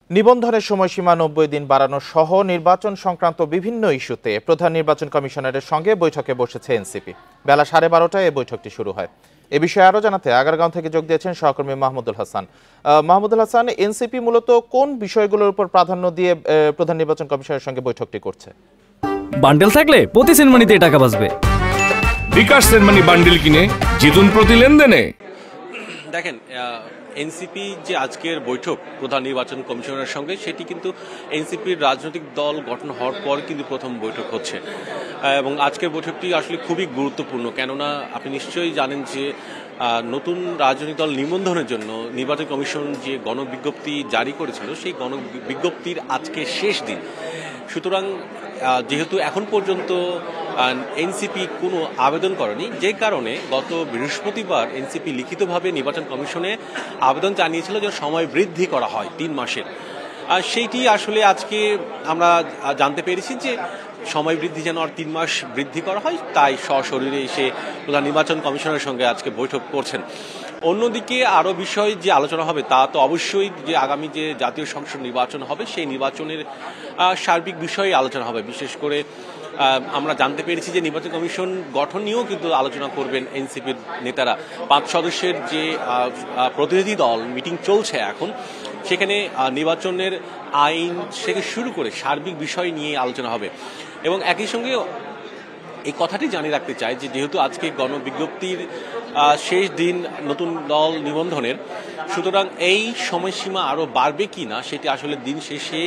নিবন্ধনের সময়সীমা 90 দিন বাড়ানো সহ নির্বাচন সংক্রান্ত বিভিন্ন ইস্যুতে প্রধান নির্বাচন কমিশনারের সঙ্গে বৈঠকে বসেছে এনসিপি। বেলা 12:30টায় এই বৈঠকটি শুরু হয়। এ বিষয়ে আরও জানাতে আগারগাঁও থেকে যোগ দিয়েছেন সহকর্মী মাহমুদুল হাসান। মাহমুদুল হাসান, এনসিপি মূলত কোন বিষয়গুলোর উপর প্রাধান্য দিয়ে প্রধান নির্বাচন কমিশনারের সঙ্গে বৈঠকটি করছে? বান্ডেল থাকলে প্রতি সেনমানিতে টাকা বাঁচবে। বিকাশ সেনমানি বান্ডেল কিনে জিতুন প্রতি লেনদেনে। দেখেন, এনসিপি যে আজকের বৈঠক প্রধান নির্বাচন কমিশনারের সঙ্গে, সেটি কিন্তু এনসিপির রাজনৈতিক দল গঠন হওয়ার পর কিন্তু প্রথম বৈঠক হচ্ছে এবং আজকের বৈঠকটি আসলে খুবই গুরুত্বপূর্ণ। কেননা আপনি নিশ্চয়ই জানেন যে নতুন রাজনৈতিক দল নিবন্ধনের জন্য নির্বাচন কমিশন যে গণবিজ্ঞপ্তি জারি করেছিল, সেই গণবিজ্ঞপ্তির আজকে শেষ দিন। সুতরাং যেহেতু এখন পর্যন্ত এনসিপি কোনো আবেদন করেনি, যে কারণে গত বৃহস্পতিবার এনসিপি লিখিতভাবে নির্বাচন কমিশনে আবেদন জানিয়েছিল যে সময় বৃদ্ধি করা হয় 3 মাসের। সেইটি আসলে আজকে আমরা জানতে পেরেছি যে সময় বৃদ্ধি যেন আর 3 মাস বৃদ্ধি করা হয়, তাই সশরীরে এসে প্রধান নির্বাচন কমিশনের সঙ্গে আজকে বৈঠক করছেন। অন্যদিকে আরও বিষয় যে আলোচনা হবে তা তো অবশ্যই যে আগামী যে জাতীয় সংসদ নির্বাচন হবে, সেই নির্বাচনের সার্বিক বিষয়ে আলোচনা হবে। বিশেষ করে আমরা জানতে পেরেছি যে নির্বাচন কমিশন গঠন নিয়েও কিন্তু আলোচনা করবেন এনসিপির নেতারা। 5 সদস্যের যে প্রতিনিধি দল মিটিং চলছে এখন, সেখানে নির্বাচনের আইন থেকে শুরু করে সার্বিক বিষয় নিয়ে আলোচনা হবে। এবং একই সঙ্গে এই কথাটি জানিয়ে রাখতে চাই যে যেহেতু আজকে গণবিজ্ঞপ্তির শেষ দিন নতুন দল নিবন্ধনের, সুতরাং এই সময়সীমা আরও বাড়বে কি না সেটি আসলে দিন শেষে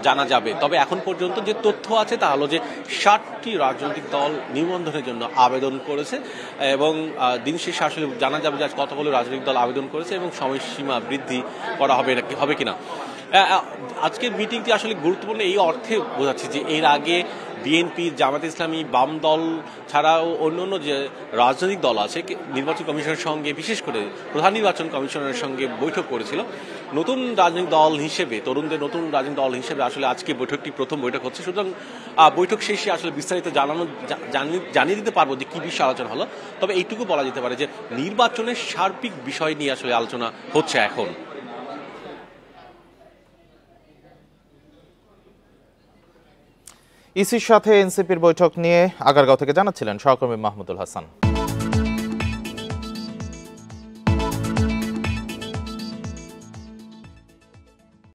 জানা যাবে। তবে এখন পর্যন্ত যে তথ্য আছে তা হলো যে 60টি রাজনৈতিক দল নিবন্ধনের জন্য আবেদন করেছে এবং দিন শেষে আসলে জানা যাবে যে কতগুলো রাজনৈতিক দল আবেদন করেছে এবং সময়সীমা বৃদ্ধি করা হবে কিনা। আজকের মিটিংটি আসলে গুরুত্বপূর্ণ এই অর্থে বোঝাচ্ছে যে এর আগে বিএনপি, জামায়াতে ইসলামী, বাম দল ছাড়াও অন্যান্য যে রাজনৈতিক দল আছে নির্বাচন কমিশনের সঙ্গে, বিশেষ করে প্রধান নির্বাচন কমিশনের সঙ্গে বৈঠক করেছিল। নতুন রাজনৈতিক দল হিসেবে, তরুণদের নতুন রাজনৈতিক দল হিসেবে আসলে আজকে বৈঠকটি প্রথম বৈঠক হচ্ছে। সুতরাং বৈঠক শেষে আসলে বিস্তারিত জানিয়ে দিতে পারবো যে কি বিষয়ে আলোচনা হলো। তবে এইটুকু বলা যেতে পারে যে নির্বাচনের সার্বিক বিষয় নিয়ে আসলে আলোচনা হচ্ছে এখন। ইসির সাথে এনসিপির বৈঠক নিয়ে আগারগাঁও থেকে জানাচ্ছিলেন সহকর্মী মাহমুদুল হাসান।